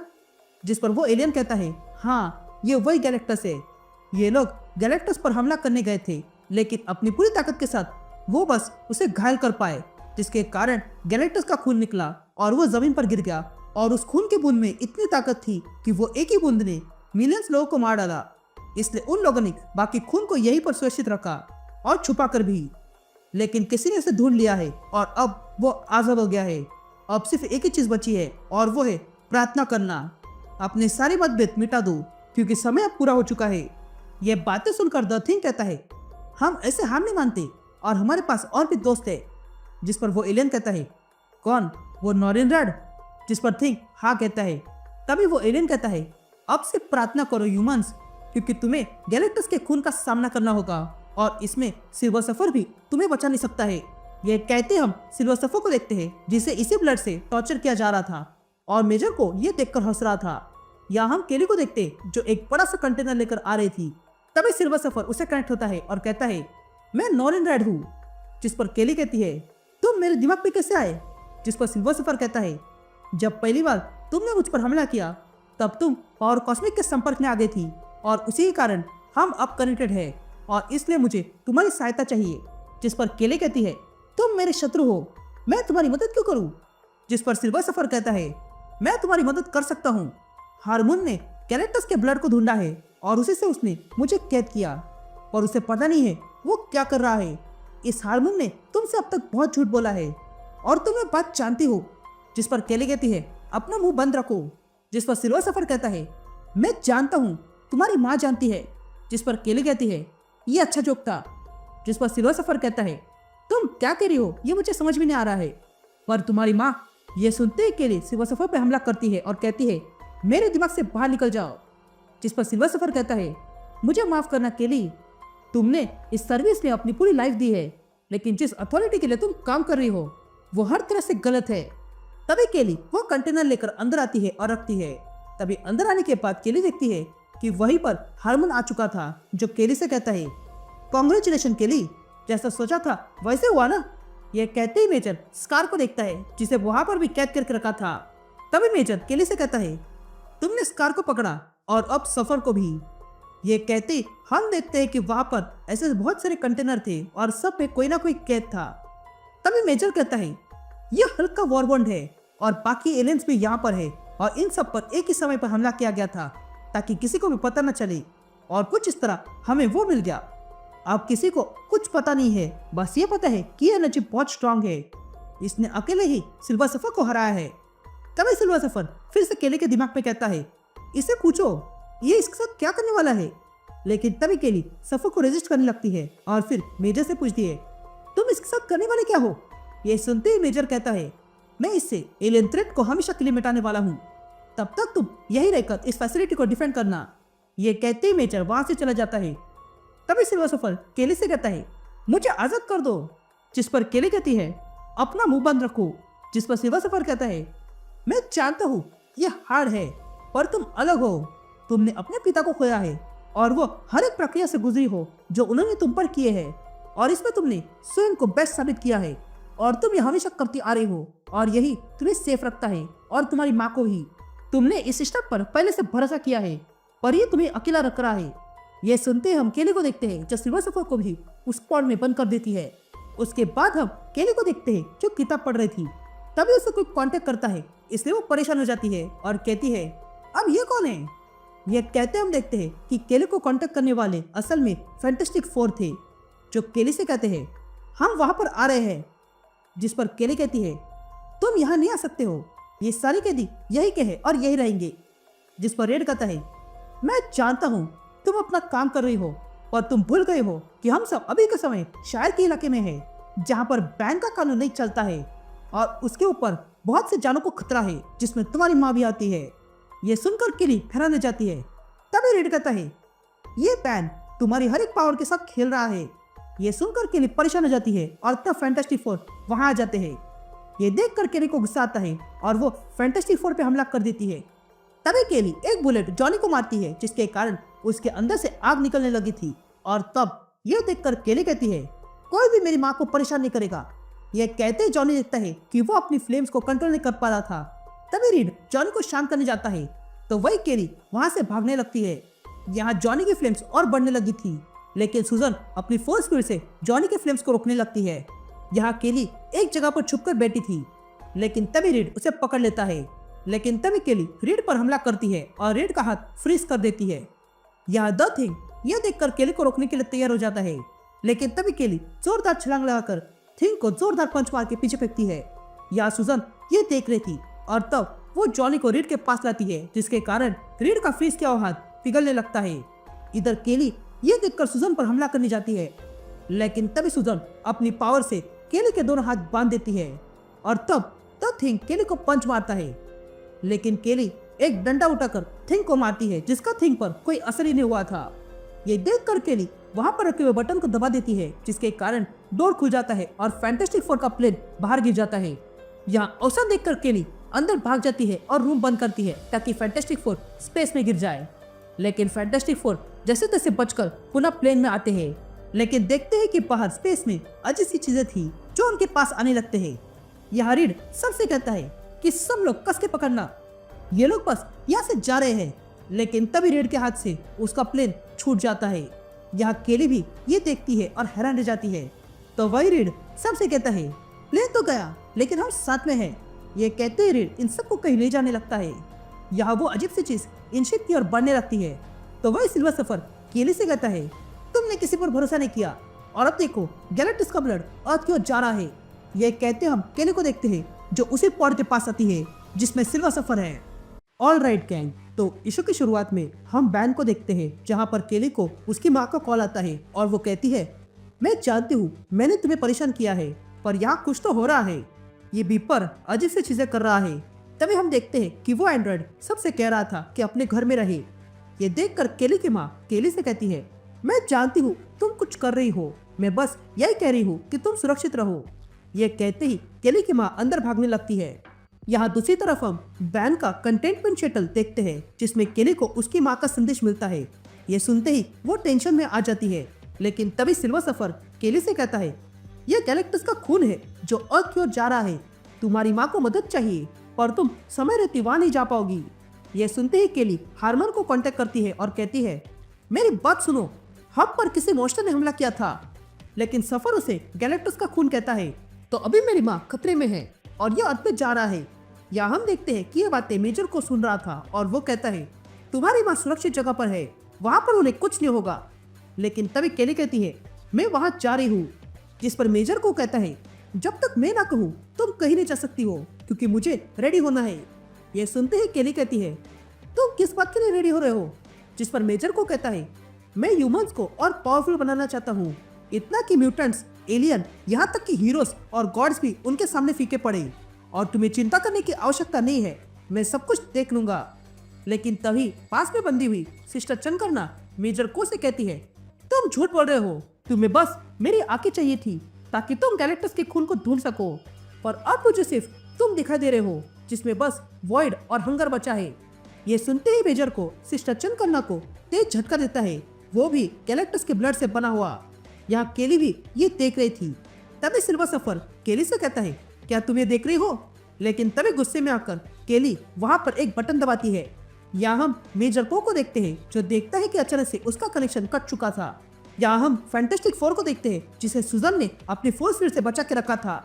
जिस पर वो एलियन कहता है, हाँ ये वही गैलेक्टस है। ये लोग गैलेक्टस पर हमला करने गए थे, लेकिन अपनी पूरी ताकत के साथ वो बस उसे घायल कर पाए, जिसके कारण गैलेक्टस का खून निकला और वो जमीन पर गिर गया। और उस खून के बूंद में इतनी ताकत थी कि वो एक ही बूंद ने मिलियंस लोगों को मार डाला। इसलिए उन लोगों ने बाकी खून को यहीं पर सुरक्षित रखा और छुपा कर भी। लेकिन किसी ने उसे ढूंढ लिया है और अब वो आजाद हो गया है। अब सिर्फ एक ही चीज बची है और वो है प्रार्थना करना। अपने सारे मतभेद मिटा दो क्योंकि समय अब पूरा हो चुका है। ये बातें सुनकर द थिंग कहता है, हम ऐसे हार नहीं मानते और हमारे पास और भी दोस्त है। जिस पर वो एलियन कहता है, कौन? वो नॉरिन रेड? जिस पर थिंग हाँ कहता है। तभी वो एलियन कहता है, अब से प्रार्थना करो ह्यूमंस, क्योंकि तुम्हें गैलेक्टस के खून का सामना करना होगा और इसमें सिल्वर सफर भी तुम्हें बचा नहीं सकता है। ये कहते हम सिल्वर सफर को देखते हैं जिसे इसी ब्लड से टॉर्चर किया जा रहा था और मेजर को ये देखकर हंस रहा था। या हम केली को देखते जो एक बड़ा सा कंटेनर लेकर आ रही थी। तभी सिल्वर सफर उसे कनेक्ट होता है और कहता है, मैं नॉरिन रेड हूँ। जिस पर केली कहती है, तुम मेरे दिमाग पे कैसे आए? जिस पर सिल्वर सफर कहता है, जब पहली बार तुमने मुझ पर हमला किया तब तुम पावर कॉस्मिक के संपर्क में आ गई थी और उसी के कारण हम अब कनेक्टेड है और इसलिए मुझे तुम्हारी सहायता चाहिए। जिस पर केले कहती है, तुम मेरे शत्रु हो, मैं तुम्हारी मदद क्यों करूं? जिस पर सिल्वर सफर कहता है, मैं तुम्हारी मदद कर सकता हूं। हारमोन ने गैलेक्टस के ब्लड को ढूंढा है और उसी से उसने मुझे कैद किया और उसे पता नहीं है वो क्या कर रहा है। इस हारमोन ने तुमसे अब तक बहुत झूठ बोला है और तुम ये बात जानती हो। जिस पर केले कहती है, अपना मुंह बंद रखो। जिस पर सिल्वर सफर कहता है, मैं जानता हूँ, तुम्हारी माँ जानती है। जिस पर केले कहती है, ये अच्छा जोक था। जिस पर सिल्वर सफर कहता है, तुम क्या कह रही हो, ये मुझे समझ में नहीं आ रहा है। पर तुम्हारी माँ। ये सुनते ही केली सिल्वर सफर पर हमला करती है और कहती है, मेरे दिमाग से बाहर निकल जाओ। जिस पर सिल्वर सफर कहता है, मुझे माफ करना केली, तुमने इस सर्विस में अपनी पूरी लाइफ दी है, लेकिन जिस अथॉरिटी के लिए तुम काम कर रही हो वो हर तरह से गलत है। तभी केली वो कंटेनर लेकर अंदर आती है और रखती है। तभी अंदर आने के बाद केली देखती है कि वहीं पर हारमोन आ चुका था, जो केली से कहता है, कॉन्ग्रेचुलेशन केली, जैसा सोचा था वैसे हुआ ना। यह कहते ही मेजर स्कार को देखता है जिसे वहां पर भी कैद करके रखा था। तभी मेजर केली से कहता है, तुमने स्कार को पकड़ा और अब सफर को भी। ये कहते हम देखते हैं कि वहां पर ऐसे बहुत सारे कंटेनर थे और सब में कोई ना कोई कैद था। तभी मेजर कहता है, यह हल्का वॉरबॉन्ड है और बाकी एलियंस भी यहाँ पर है और इन सब पर एक ही समय पर हमला किया गया था ताकि किसी को भी पता न चले और कुछ इस तरह हमें वो मिल गया। अब किसी को कुछ पता नहीं है, बस ये पता है कि यह एनर्जी बहुत स्ट्रांग है। इसने अकेले ही सिल्वर सफर को हराया है। तभी सिल्वर सफर फिर से केली के दिमाग में कहता है, इसे पूछो ये इसके साथ क्या करने वाला है। लेकिन तभी केली सफर को रेजिस्ट करने लगती है और फिर मेजर से पूछती है, तुम इसके साथ करने वाले क्या हो? ये सुनते ही मेजर कहता है, मैं इससे एलियन थ्रेट को हमेशा के लिए मिटाने वाला हूँ, तब तक तुम यही रहकर इस फैसिलिटी को डिफेंड करना। ये कहते ही मेजर वहां से चला जाता है। तभी सिल्वर सफर केली से कहता है, मुझे आजाद कर दो। जिस पर केली कहती है, अपना मुंह बंद रखो। जिस पर सिल्वर सफर कहता है, मैं जानता हूँ यह हार्ड है पर तुम अलग हो। तुमने अपने पिता को खोया है और वो हर एक प्रक्रिया से गुजरी हो जो उन्होंने तुम पर किए हैं और इसमें तुमने स्वयं को बेस्ट साबित किया है और तुम ये हमेशा करती आ रही हो और यही तुम्हें सेफ रखता है और तुम्हारी माँ को भी। तुमने इस सिस्टम पर पहले से भरोसा किया है, पर ये तुम्हें अकेला रख रहा है। ये सुनते हम केली को देखते हैं जो सिल्वर सफर को भी उस पॉड में बंद कर देती है। उसके बाद हम केली को देखते हैं जो किताब पढ़ रही थी। तभी उसे कोई कांटेक्ट करता है, इसलिए वो परेशान हो जाती है और कहती है अब ये कौन है। ये कहते हम देखते हैं कि केली को कांटेक्ट करने वाले असल में फैंटास्टिक फोर थे, जो केली से कहते हैं हम वहां पर आ रहे हैं। जिस पर केली कहती है तुम यहाँ नहीं आ सकते हो, ये सारी कैदी यही के हैं और यही रहेंगे। जिस पर रेड कहता है मैं जानता हूँ तुम अपना काम कर रही हो, और तुम भूल गए हो कि हम सब अभी के समय शायर के इलाके में है, जहाँ पर बैंक का कानून नहीं चलता है और उसके ऊपर बहुत से जानों को खतरा है, जिसमें तुम्हारी माँ भी आती है। ये सुनकर केली हैरान हो जाती है। तभी रेड कहता है ये बैन तुम्हारी हर एक पावर के साथ खेल रहा है। ये सुनकर केली परेशान हो जाती है और तब फैंटास्टिक फोर वहां आ जाते हैं। ये देखकर केली को गुस्सा आता है और वो फैंटास्टिक फोर पे हमला कर देती है। तभी केली एक बुलेट जॉनी को मारती है, जिसके कारण उसके अंदर से आग निकलने लगी थी। और तब ये देखकर केली कहती है कोई भी मेरी माँ को परेशान नहीं करेगा। ये कहते जॉनी देखता है कि वो अपनी फ्लेम्स को कंट्रोल नहीं कर पा रहा था। तभी रीड जॉनी को शांत करने जाता है, तो वही केली वहां से भागने लगती है। यहाँ जॉनी की फ्लेम्स और बढ़ने लगी थी, लेकिन सुजन अपनी फोर्स स्पीड से जॉनी के फ्लेम्स को रोकने लगती है। यहाँ केली एक जगह पर छुपकर बैठी थी, लेकिन तभी रीड उसे पकड़ लेता है। लेकिन तभी केली रीड पर हमला करती है और रीड का हाथ फ्रीज कर देती है। यहाँ द थिंग यह देखकर केली को रोकने के लिए तैयार हो जाता है, लेकिन तभी केली जोरदार छलांग लगाकर थिंग को जोरदार पंच मार के पीछे फेंकती है। यहाँ सुजन ये देख रही थी और तब वो जॉनी को रीड के पास लाती है, जिसके कारण रीड का फ्रीज किया हुआ हाथ पिघलने लगता है। इधर केली ये देखकर सुजन पर हमला करने जाती है, लेकिन तभी सुजन अपनी पावर से केली के दोनों हाथ बांध देती है और तब द थिंग केली को पंच मारता है। लेकिन केली एक डंडा उठाकर थिंग को मारती है, जिसका थिंग पर कोई असर ही नहीं हुआ था। ये देखकर केली वहां पर रखे हुए बटन को दबा देती है, जिसके कारण डोर खुल जाता है और फैंटास्टिक फोर का प्लेन बाहर गिर जाता है। यहाँ अवसर देखकर केली अंदर भाग जाती है और रूम बंद करती है ताकि फैंटास्टिक फोर स्पेस में गिर जाए। लेकिन फैंटास्टिक फोर जैसे तैसे बचकर पुनः प्लेन में आते हैं, लेकिन देखते हैं कि बाहर स्पेस में अजीब सी चीजें थी जो उनके पास आने लगते हैं। यहाँ रीड सबसे कहता है कि सब लोग कस के पकड़ना, ये लोग बस यहाँ से जा रहे हैं। लेकिन तभी रीड के हाथ से उसका प्लेन छूट जाता है। यहाँ केली भी ये देखती है और हैरान रह जाती है। तो वही रीड सबसे कहता है प्लेन तो गया, लेकिन हम साथ में हैं। ये कहते ही रीड इन सबको कहीं ले जाने लगता है। यहाँ वो अजीब सी चीज इन शिप की ओर बढ़ने लगती है। तो वही सिल्वर सफर केली से कहता है तुमने किसी पर भरोसा नहीं किया, और अब देखो गैलेक्टस का ब्लड अर्थ की ओर जा रहा है। ये कहते हम केली को देखते हैं जो उसी पॉड के पास आती है जिसमें सिल्वर सफर है। ऑल राइट गैंग, तो इशू की शुरुआत में हम बैन को देखते हैं, जहाँ पर केली को उसकी माँ का कॉल आता है और वो कहती है मैं जानती हूँ मैंने तुम्हें परेशान किया है, पर यहाँ कुछ तो हो रहा है। ये बीपर अजीब सी चीजें कर रहा है। तभी हम देखते हैं कि वो एंड्रॉइड सबसे कह रहा था कि अपने घर में रहे। ये देखकर केली की माँ केली से कहती है मैं जानती हूँ तुम कुछ कर रही हो, मैं बस यही कह रही हूँ कि तुम सुरक्षित रहो। ये कहते ही केली की माँ अंदर भागने लगती है। यहाँ दूसरी तरफ हम बैन का कंटेनमेंट शटल देखते हैं, जिसमें केली को उसकी माँ का संदेश मिलता है। ये सुनते ही वो टेंशन में आ जाती है, लेकिन तभी सिल्वर सफर केली से कहता है यह गैलेक्टस का खून है जो अर्थ की ओर जा रहा है। तुम्हारी माँ को मदद चाहिए, पर तुम समय रहती वहां नहीं जा पाओगी। ये सुनते ही केली हार्मन को कांटेक्ट करती है और कहती है मेरी बात सुनो, हम पर किसी मॉन्स्टर ने हमला किया था, लेकिन सफर उसे गैलेक्टस का खून कहता है। तो अभी मेरी माँ खतरे में है और यह अर्थ पे जा रहा है। या हम देखते हैं कि ये बातें मेजर को सुन रहा था और वो कहता है तुम्हारी माँ सुरक्षित जगह पर है, वहां पर उन्हें कुछ नहीं होगा। लेकिन तभी केली कहती है मैं वहां जा रही हूँ। जिस पर मेजर को कहता है जब तक मैं ना कहूँ तुम कहीं नहीं जा सकती हो, क्योंकि मुझे रेडी होना है। ये सुनते ही केली कहती है तुम किस बात के लिए रेडी हो रहे हो। जिस पर मेजर को कहता है मैं ह्यूमंस को और पावरफुल बनाना चाहता हूँ, इतना कि म्यूटेंट्स, एलियन, यहाँ तक कि हीरोज और गॉड्स भी उनके सामने फीके पड़े। और तुम्हें चिंता करने की आवश्यकता नहीं है, मैं सब कुछ देख लूंगा। लेकिन तभी पास में बंधी हुई सिस्टर चनकरना मेजर को से कहती है तुम झूठ बोल रहे हो, तुम्हें बस मेरी आंखें चाहिए थी ताकि तुम गैलेक्टस के खून को ढूंढ सको, पर अब मुझे सिर्फ तुम दिखाई दे रहे हो जिसमें बस वॉइड और हंगर बचा है। ये सुनते ही मेजर को सिस्टर चनकरना को तेज झटका देता है, वो भी गैलेक्टस के ब्लड से बना हुआ। यहाँ केली भी ये देख रही थी। तभी सिल्वर सफर केली से कहता है क्या तुम ये देख रही हो। लेकिन तभी गुस्से में आकर केली वहाँ पर एक बटन दबाती है। यहाँ हम मेजर को देखते हैं जो देखता है कि अचानक से उसका कनेक्शन कट चुका था। यहाँ हम फैंटास्टिक फोर को देखते हैं जिसे सुजन ने अपनी फोर्स फील्ड से बचा के रखा था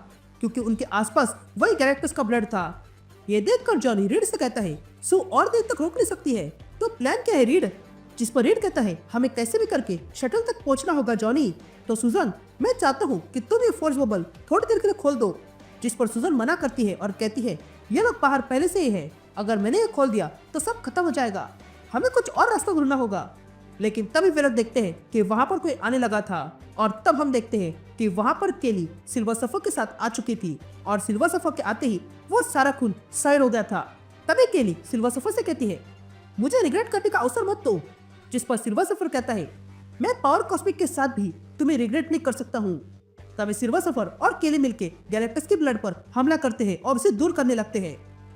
क्योंकि उनके आसपास वही गैलेक्टस का ब्लड था। ये देखकर जॉनी रीड से कहता है सो और देर तक रोक नहीं सकती है, तो प्लान क्या है रीड? जिस पर रीड कहता है हमें कैसे भी करके शटल तक पहुंचना होगा जॉनी। तो सुजन, मैं चाहता हूँ कि तुम ये फोर्स बबल थोड़ी देर के लिए खोल दो। जिस पर सुजन मना करती है और कहती है ये लोग बाहर पहले से ही है, अगर मैंने ये खोल दिया तो सब खत्म हो जाएगा, हमें कुछ और रास्ता ढूंढना होगा। लेकिन तभी वे लोग देखते हैं कि वहाँ पर कोई आने लगा था और तब हम देखते हैं कि वहाँ पर केली सिल्वर सफर के साथ आ चुकी थी और सिल्वर सफर के आते ही वो सारा खून सैर हो गया था। तभी केली सिल्वर सफर से कहती है मुझे रिग्रेट करने का अवसर मत दो। जिस पर सिल्वर सफर कहता है मैं पावर कॉस्मिक के साथ भी तुम्हें रिग्रेट नहीं कर सकता हूँ। तभी सिल्वर सफर और केली मिलके गैलेक्टस के ब्लड पर हमला करते हैं और उसे दूर करने लगते हैं।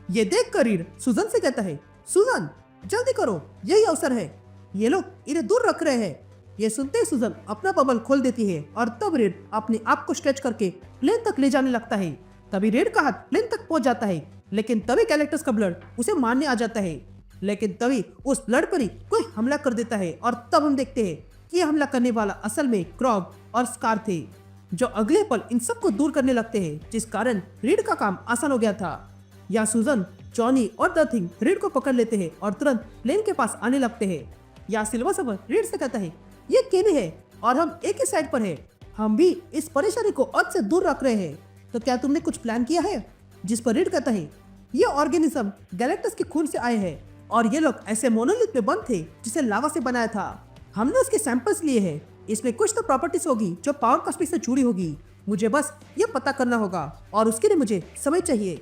ये देख कर रीड सुजन से कहता है सुजन जल्दी करो, यही अवसर है, ये लोग इन्हें दूर रख रहे हैं। ये सुनते ही सुजन अपना बबल खोल देती है और तब रेड अपने आप को स्ट्रेच करके प्लेन तक ले जाने लगता है। तभी रेड का हाथ प्लेन तक पहुंच जाता है, लेकिन तभी गैलेक्टस का ब्लड उसे मारने आ जाता है। लेकिन तभी उस ब्लड पर ही कोई हमला कर देता है और तब हम देखते हैं कि ये हमला करने वाला असल में क्रॉग और स्कार थे, जो अगले पल इन सबको दूर करने लगते हैं, जिस कारण रीड का काम आसान हो गया था। या सुजन, जॉनी और द थिंग रीड को पकड़ लेते हैं और तुरंत प्लेन के पास आने लगते हैं। या सिल्वर सफर रीड से कहता है ये केली है और हम एक ही साइड पर है, हम भी इस परेशानी को अर्थ से दूर रख रहे हैं, तो क्या तुमने कुछ प्लान किया है? जिस पर रीड कहता है ये ऑर्गेनिज्म गैलेक्टस के खून से आए हैं और ये लोग ऐसे मोनोलिथ में बंद थे जिसे लावा से बनाया था। हमने उसके सैंपल्स लिए हैं, इसमें कुछ तो प्रॉपर्टीज होगी जो पावर कॉस्मिक से जुड़ी होगी, मुझे बस ये पता करना होगा और उसके लिए मुझे समय चाहिए।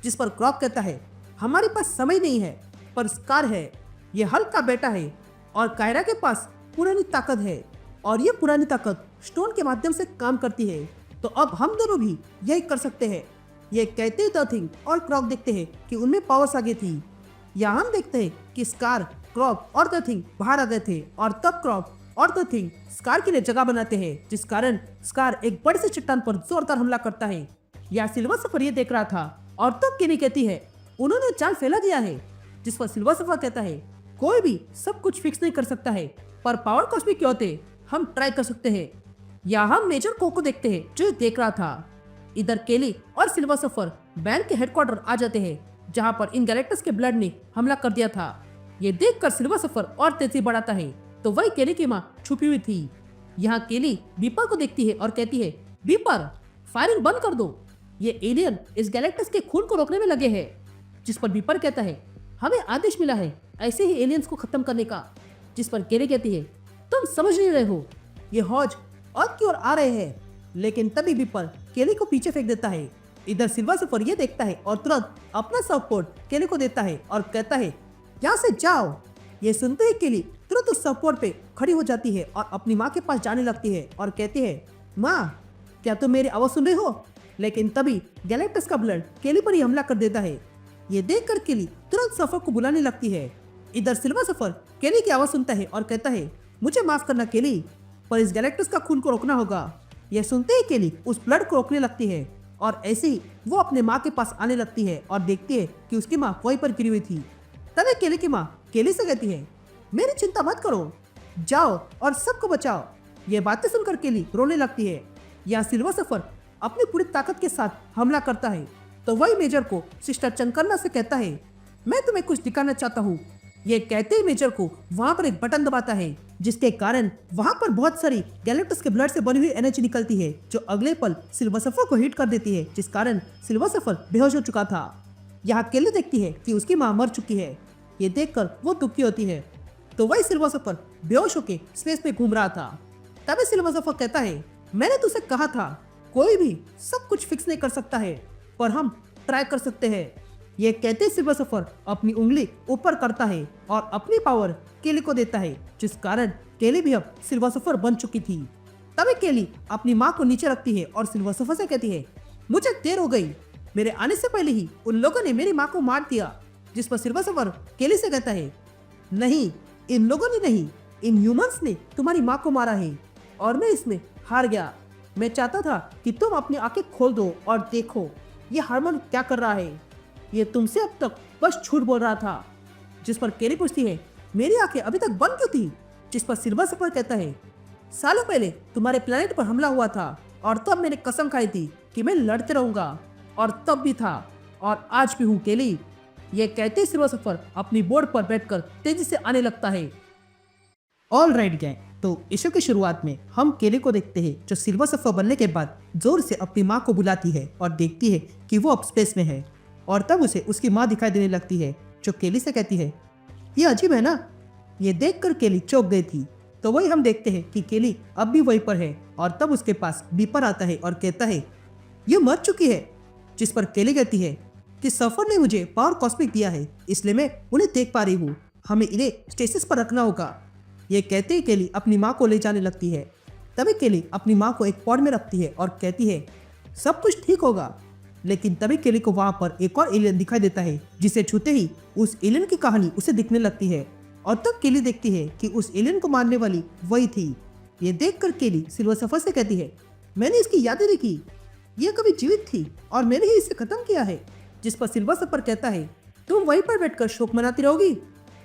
जिस पर क्रॉक कहता है हमारे पास समय नहीं है, पर स्कार है, ये हल्क का बेटा है और कायरा के पास पुरानी ताकत है और ये पुरानी ताकत स्टोन के माध्यम से काम करती है, तो अब हम दोनों भी यही कर सकते हैं। ये कहते ही द थिंग और क्रॉक देखते हैं कि उनमें पावर्स आगे थी। यहाँ हम देखते हैं कि स्कार, क्रॉक और द थिंग बाहर आ गए थे और तब क्रॉक और द थिंग स्कार के लिए जगह बनाते हैं, जिस कारण स्कार एक बड़े से चट्टान पर जोरदार हमला करता है। या सिल्वर सफर ये देख रहा था और तब केली कहती है उन्होंने जाल फैला दिया है। जिस पर सिल्वर सफर कहता है कोई भी सब कुछ फिक्स नहीं कर सकता है, पर पावर कॉस्मिक के होते हम ट्राई कर सकते हैं। या हम मेजर को देखते हैं जो देख रहा था। इधर केली और सिल्वर सफर बैंड के हेडक्वार्टर आ जाते हैं जहां पर इन गैलेक्टस के ब्लड ने हमला कर दिया था। ये देखकर सिल्वर सफर और तेजी बढ़ाता है, तो वही केली की माँ छुपी हुई थी। यहाँ केली बीपर को देखती है और कहती है बीपर फायरिंग बंद कर दो, ये एलियन इस गैलेक्टस के खून को रोकने में लगे हैं। जिस पर बीपर कहता है हमें आदेश मिला है ऐसे ही एलियंस को खत्म करने का। जिस पर केली कहती है तुम समझ नहीं रहे हो, ये हौज अर्थ की ओर आ रहे हैं। लेकिन तभी बीपर केली को पीछे फेंक देता है। इधर सिल्वर सफर ये देखता है और तुरंत अपना सपोर्ट केली को देता है और कहता है यहाँ से जाओ। ये सुनते ही केली तुरंत उस सपोर्ट पे खड़ी हो जाती है और अपनी माँ के पास जाने लगती है और कहती है माँ क्या तुम मेरी आवाज सुन रहे हो? लेकिन तभी गैलेक्टस का ब्लड केली पर ही हमला कर देता है। ये देखकर केली तुरंत सफर को बुलाने लगती है। इधर सिल्वर सफर केली की आवाज सुनता है और कहता है मुझे माफ करना केली, पर इस गैलेक्टस का खून को रोकना होगा। यह सुनते ही केली उस ब्लड को रोकने लगती है और ऐसे ही वो अपने माँ के पास आने लगती है और देखती है कि उसकी माँ वहीं पर गिरी हुई थी। तभी केली की माँ केली से कहती है मेरी चिंता मत करो, जाओ और सबको बचाओ। ये बातें सुनकर केली रोने लगती है। यहाँ सिल्वर सफर अपनी पूरी ताकत के साथ हमला करता है, तो वही मेजर को सिस्टर चंकन्ना से कहता है मैं तुम्हें कुछ दिखाना चाहता हूँ। ये कहते ही मेजर को वहाँ पर एक बटन दबाता है, जिसके कारण वहाँ पर बहुत सारी गैलेक्टस के ब्लड से बनी हुई एनर्जी निकलती है, जो अगले पल सिल्वर सफर को हिट कर देती है, जिस कारण सिल्वर सफर बेहोश हो चुका था। यहाँ केली देखती है कि उसकी माँ मर चुकी है। ये देखकर वो दुखी होती है, तो वही सिल्वर सफर बेहोश होकर स्पेस में घूम रहा था। तभी सिल्वर सफर कहता है मैंने तुझसे कहा था कोई भी सब कुछ फिक्स नहीं कर सकता है, पर हम ट्राई कर सकते हैं। ये कहते सिल्वर सफर अपनी उंगली ऊपर करता है और अपनी पावर केली को देता है, जिस कारण केली भी अब सिल्वर सफर बन चुकी थी। तभी केली अपनी माँ को नीचे रखती है और सिल्वर सफर से कहती है मुझे देर हो गई, मेरे आने से पहले ही उन लोगों ने मेरी माँ को मार दिया। जिस पर सिल्वर सफर केली से कहता है नहीं, इन लोगों ने नहीं, इन ह्यूमंस ने तुम्हारी माँ को मारा है और मैं इसमें हार गया। मैं चाहता था कि तुम अपनी आंखें खोल दो और देखो। ये हारमन क्या कर रहा है? ये तुमसे अब तक बस झूठ बोल रहा था। जिस पर केली पूछती है, मेरी आंखें अभी तक बंद क्यों थी? जिस पर सिल्वर सफर कहता है, सालों पहले तुम्हारे प्लेनेट पर हमला हुआ था और तब मैंने कसम खाई थी कि मैं लड़ते रहूंगा, और तब भी था और आज भी हूँ केली। ये कहते ही सिल्वर सफर अपनी बोर्ड पर बैठकर तेजी से आने लगता है। ऑल राइट गैंग, तो इशू की शुरुआत में हम केली को देखते हैं जो सिल्वर सफर बनने के बाद जोर से अपनी माँ को बुलाती है और देखती है कि वो अब स्पेस में है, और तब उसे उसकी माँ दिखाई देने लगती है जो केली से कहती है, ये अजीब है ना। ये देखकर केली चौंक गई थी। तो वही हम देखते हैं कि केली अब भी वहीं पर है और तब उसके पास बीपर आता है और कहता है, ये मर चुकी है। जिस पर केली कहती है कि सफर ने मुझे पावर कॉस्मिक दिया है, इसलिए मैं उन्हें देख पा रही हूँ, हमें इन्हें स्टेसिस पर रखना होगा। ये कहते ही केली अपनी माँ को ले जाने लगती है। तभी केली अपनी माँ को एक पॉड में रखती है और कहती है, सब कुछ ठीक होगा। लेकिन तभी केली को वहाँ पर एक और एलियन दिखाई देता है, जिसे छूते ही उस एलियन की कहानी उसे दिखने लगती है, और तब केली देखती है कि उस एलियन को मारने वाली वही थी। ये देखकर केली सिल्वर सफर से कहती है, मैंने इसकी यादें देखी, ये कभी जीवित थी और मैंने ही इसे खत्म किया है। जिस पर सिल्वर सफर कहता है, तुम वहीं पर बैठकर शोक मनाती रहोगी?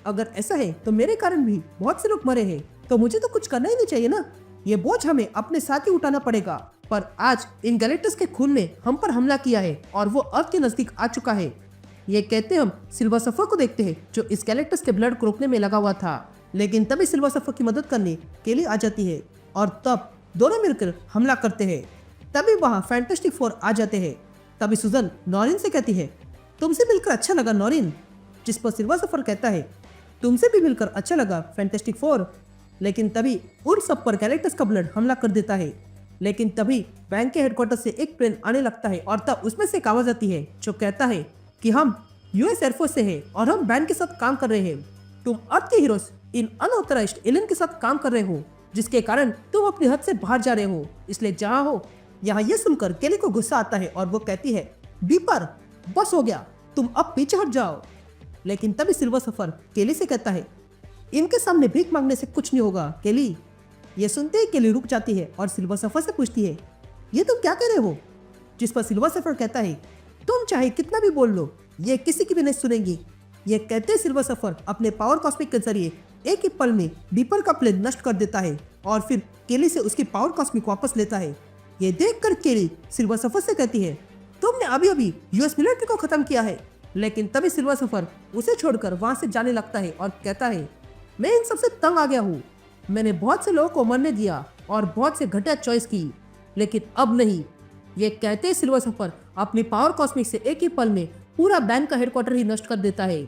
अगर ऐसा है तो मेरे कारण भी बहुत से लोग मरे हैं, तो मुझे तो कुछ करना ही नहीं चाहिए ना। ये बोझ हमें अपने साथ ही उठाना पड़ेगा। पर आज इन गैलेक्टस के खून ने हम पर हमला किया है और वो अर्थ के नजदीक आ चुका है। ये कहते हम सिल्वर सफर को देखते हैं जो इस गैलेक्टस के ब्लड को रोकने में लगा हुआ था। लेकिन तभी सिल्वर सफर की मदद करने केली आ जाती है और तब दोनों मिलकर हमला करते हैं। तभी वहाँ फैंटास्टिक फोर आ जाते हैं। तभी सुजन नॉरिन से कहती है, तुमसे मिलकर अच्छा लगा नॉरिन। जिस पर सिल्वर सफर कहता है, तुमसे भी मिलकर अच्छा लगा फैंटास्टिक फोर। लेकिन तभी उन सब पर गैलेक्टस का ब्लड हमला कर देता है। लेकिन तभी बैंक के हेडक्वार्टर से एक प्लेन आने लगता है और तब उसमें से एक आवाज आती है जो कहता है कि हम यूएस एयरफोर्स से हैं और हम बैंक के साथ काम कर रहे हैं। तुम अर्थ के हीरोज इन अनऑथराइज्ड एलियन के साथ काम कर रहे हो, जिसके कारण तुम अपनी हद से बाहर जा रहे हो, इसलिए जहाँ हो। यहाँ ये सुनकर केली को गुस्सा आता है और वो कहती है, बीपर बस हो गया, तुम अब पीछे हट जाओ। लेकिन तभी सिल्वर सफर केली से कहता है, इनके सामने भीख मांगने से कुछ नहीं होगा केली। ये सुनते ही केली रुक जाती है और सिल्वर सफर से पूछती है, ये तुम क्या कह रहे हो? जिस पर सिल्वर सफर कहता है, तुम चाहे कितना भी बोल लो, ये किसी की भी नहीं सुनेंगी। ये कहते सिल्वर सफर अपने पावर कॉस्मिक के जरिए एक ही पल में बीपर का प्लेन नष्ट कर देता है और फिर केली से उसकी पावर कॉस्मिक वापस लेता है। ये देखकर केली सिल्वर सफर से कहती है, तुमने अभी अभी यूएस मिलिट्री को खत्म किया है। लेकिन तभी सिल्वर सफर उसे छोड़कर वहां से जाने लगता है और कहता है, मैं इन सबसे तंग आ गया हूँ। मैंने बहुत से लोगों को मरने दिया और बहुत से घटिया चॉइस की, लेकिन अब नहीं। ये कहते ही सिल्वर सफर अपनी पावर कॉस्मिक से एक ही पल में पूरा बैंक का हेडक्वार्टर ही नष्ट कर देता है।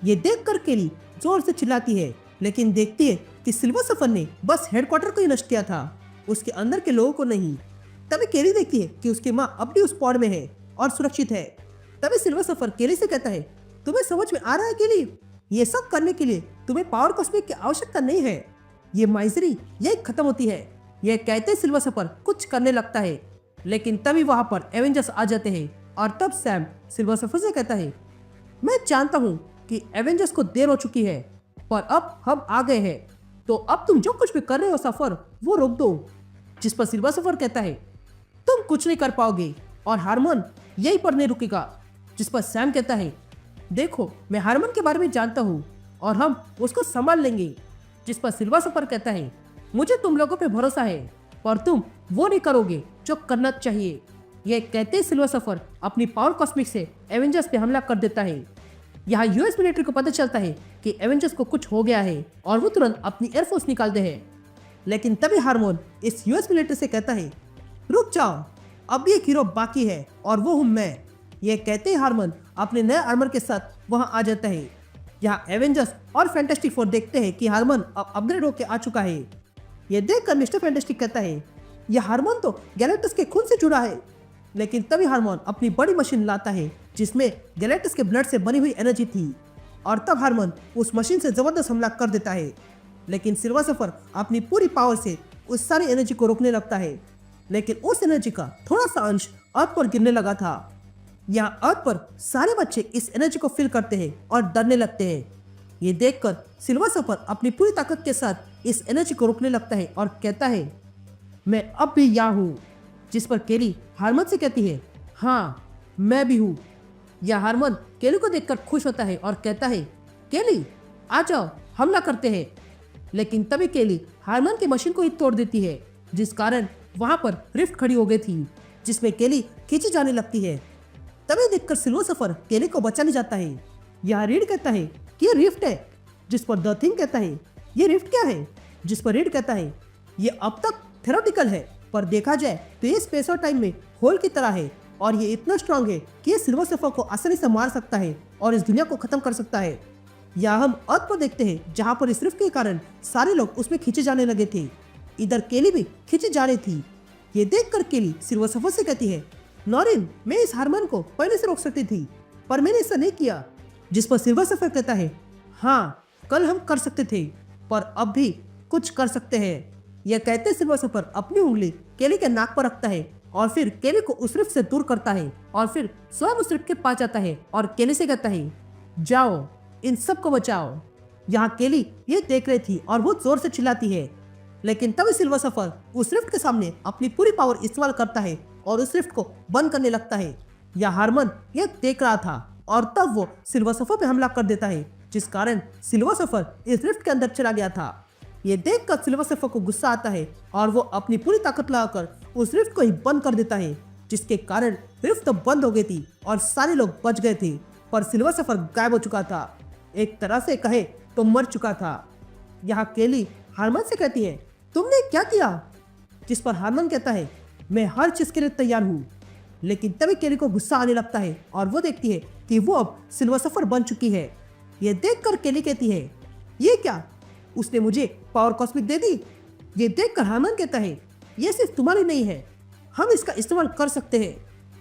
ये देखकर केली जोर से चिल्लाती है, लेकिन देखती है कि सिल्वर सफर ने बस हेडक्वार्टर को ही नष्ट किया था, उसके अंदर के लोगों को नहीं। तभी केली देखती है कि उसकी माँ अब भी उस पॉड में है और सुरक्षित है। तभी सिल्वर सफर केली से कहता है, तुम्हें समझ में आ रहा है केली, ये सब करने के लिए तुम्हें पावर कॉस्मिक की आवश्यकता नहीं है। ये माइजरी यही खत्म होती है। यह कहते सिल्वर सफर कुछ करने लगता है, लेकिन तभी वहां पर एवेंजर्स आ जाते हैं और तब सैम सिल्वर सफर से कहता है, मैं जानता हूँ कि एवेंजर्स को देर हो चुकी है, पर अब हम आ गए हैं, तो अब तुम जो कुछ भी कर रहे हो सफर वो रोक दो। जिस पर सिल्वर सफर कहता है, तुम कुछ नहीं कर पाओगे और हारमन यहीं पर नहीं रुकेगा। जिस पर सैम कहता है, देखो मैं हारमन के बारे में जानता हूँ और हम उसको संभाल लेंगे। जिस पर सिल्वर सफर कहता है, मुझे तुम लोगों पे भरोसा है, पर तुम वो नहीं करोगे जो करना चाहिए। यह कहते सिल्वर सफर अपनी पावर कॉस्मिक से एवेंजर्स पे हमला कर देता है। यहाँ यूएस मिलिट्री को पता चलता है कि एवेंजर्स को कुछ हो गया है और वो तुरंत अपनी एयरफोर्स निकालते हैं। लेकिन तभी हारमोन इस यूएस मिलिट्री से कहता है, रुक जाओ, अब भी एक हीरो बाकी है और वो हूँ मैं। यह कहते ही हारमोन अपने नए आर्मर के साथ वहां आ जाता है। यहाँ एवेंजर्स और फैंटास्टिक फोर देखते हैं कि हारमोन अब अपग्रेड होकर आ चुका है। यह देखकर मिस्टर फैंटास्टिक कहता है, यह हारमोन तो गैलेक्टस के खून से जुड़ा है। लेकिन तभी हारमोन अपनी बड़ी मशीन लाता है जिसमें गैलेक्टस के ब्लड से बनी हुई एनर्जी थी, और तब हारमोन उस मशीन से जबरदस्त हमला कर देता है। लेकिन सिल्वर सफर अपनी पूरी पावर से उस सारी एनर्जी को रोकने लगता है, लेकिन उस एनर्जी का थोड़ा सा अंश अर्थ पर गिरने लगा था। यहाँ अर्थ पर सारे बच्चे इस एनर्जी को फील करते हैं और डरने लगते हैं। ये देखकर सिल्वर सफर अपनी पूरी ताकत के साथ इस एनर्जी को रोकने लगता है और कहता है, मैं अब भी यहाँ हूँ। जिस पर केली हारमन से कहती है, हाँ मैं भी हूँ। यह हारमन केली को देखकर खुश होता है और कहता है, केली आ जाओ, हमला करते हैं। लेकिन तभी केली हारमन की मशीन को ही तोड़ देती है, जिस कारण वहां पर रिफ्ट खड़ी हो गई थी, जिसमें केली खींची जाने लगती है। तभी देखकर सिल्वर सफर केली को बचाने जाता है। यह रीड कहता है कि ये रिफ्ट है, जिस पर द थिंग कहता है ये रिफ्ट क्या है, जिस पर रीड कहता है ये अब तक थेरोटिकल है, पर देखा जाए तो ये स्पेस और टाइम में होल की तरह है और ये इतना स्ट्रांग है कि ये सिल्वर सफर को आसानी से मार सकता है और इस दुनिया को खत्म कर सकता है। या हम अर्थ पर देखते हैं, जहाँ पर इस रिफ्ट के कारण सारे लोग उसमें खींचे जाने लगे थे। इधर केली भी खींची जा रही थी। ये देखकर केली सिल्वर सफर से कहती है, नॉरिन मैं इस हारमन को पहले से रोक सकती थी, पर मैंने ऐसा नहीं किया। जिस पर सिल्वर सफर कहता है, हाँ कल हम कर सकते थे, पर अब भी कुछ कर सकते हैं। यह कहते सिल्वर सफर अपनी उंगली केली के नाक पर रखता है और फिर केली को उस रिफ्ट से दूर करता है और फिर स्वयं उस रिफ्ट के पास जाता है और केली से कहता है, जाओ इन सबको बचाओ। यहाँ केली ये देख रही थी और बहुत जोर से चिल्लाती है, लेकिन तभी सिल्वर सफर उस रिफ्ट के सामने अपनी पूरी पावर इस्तेमाल करता है और उस रिफ्ट को बंद करने लगता है। यह हारमन ये देख रहा था और तब वो सिल्वर सफर पे हमला कर देता है, जिस कारण सिल्वर सफर इस रिफ्ट के अंदर चला गया था। ये देखकर सिल्वर सफर को गुस्सा आता है और वो अपनी पूरी ताकत लगाकर उस रिफ्ट को ही बंद कर देता है, जिसके कारण रिफ्ट तो बंद हो गई थी और सारे लोग बच गए थे, पर सिल्वर सफर गायब हो चुका था। एक तरह से कहे तो मर चुका था। यहाँ केली हारमन से कहती है, तुमने क्या किया? जिस पर हारमन कहता है, मैं हर चीज के लिए तैयार हूँ। लेकिन तभी केली को गुस्सा आने लगता है और वो देखती है कि वो अब सिल्वर सफर बन चुकी है। ये देखकर केली कहती है, ये क्या, उसने मुझे पावर कॉस्मिक दे दी? ये देखकर हारमन कहता है, ये सिर्फ तुम्हारी नहीं है, हम इसका इस्तेमाल कर सकते हैं।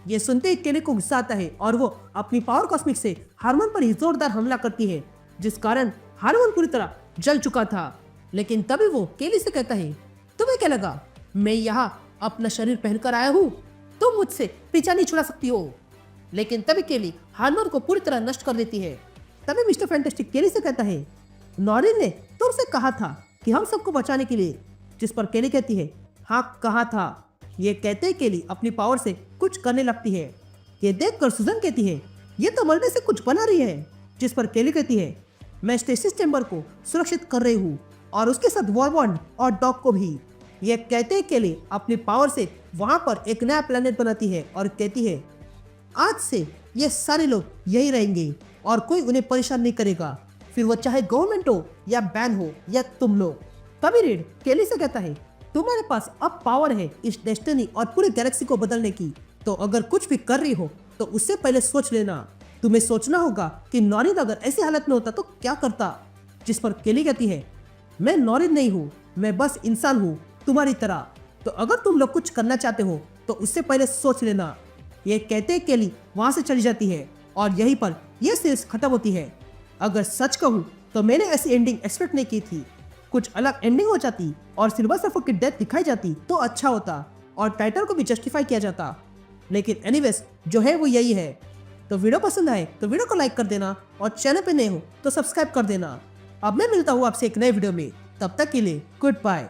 ये सुनते ही केली को गुस्सा आता है और वो अपनी पावर कॉस्मिक से हारमन पर ही जोरदार हमला करती है, जिस कारण हारमन पूरी तरह जल चुका था। लेकिन तभी वो केली से कहता है, तुम्हें क्या लगा मैं यहाँ अपना शरीर पहनकर आया हूँ? तुम मुझसे पीछा नहीं छुड़ा सकती हो। लेकिन तभी केली हारमन को पूरी तरह नष्ट कर देती है। तभी मिस्टर फैंटास्टिक केली से कहता है, नॉरिन ने तुमसे कहा था कि हम सबको बचाने के लिए। जिस पर केली कहती है, हाँ कहा था। ये कहते ही केली अपनी पावर से कुछ करने लगती है। ये देखकर सुजन कहती है, ये तो मरने से कुछ बना रही है। जिस पर केली कहती है, मैं स्टेसिस चैम्बर को सुरक्षित कर रही हूँ और उसके साथ वॉरबॉन्ड और डॉग को भी। ये कहते ही केली अपनी पावर से वहां पर एक नया प्लेनेट बनाती है और कहती है, आज से ये सारे लोग यही रहेंगे और कोई उन्हें परेशान नहीं करेगा, फिर वो चाहे गवर्नमेंट हो या बैन हो या तुम लोग। तभी रीड केली से कहता है, तुम्हारे पास अब पावर है इस डेस्टिनी और पूरी गैलेक्सी को बदलने की, तो अगर कुछ भी कर रही हो तो उससे पहले सोच लेना। तुम्हें सोचना होगा कि नॉरिन अगर ऐसी हालत में होता तो क्या करता। जिस पर केली कहती है, मैं नॉरिन नहीं हूँ, मैं बस इंसान हूँ तुम्हारी तरह, तो अगर तुम लोग कुछ करना चाहते हो तो उससे पहले सोच लेना। ये कहते ही केली वहां से चली जाती है और यहीं पर यह सीरीज खत्म होती है। अगर सच कहूँ तो मैंने ऐसी एंडिंग एक्सपेक्ट नहीं की थी। कुछ अलग एंडिंग हो जाती और सिल्वर सफर की डेथ दिखाई जाती तो अच्छा होता और टाइटल को भी जस्टिफाई किया जाता, लेकिन एनीवेज जो है वो यही है। तो वीडियो पसंद आए तो वीडियो को लाइक कर देना और चैनल पे नए हो तो सब्सक्राइब कर देना। अब मैं मिलता हूँ आपसे एक नए वीडियो में, तब तक के लिए गुड बाय।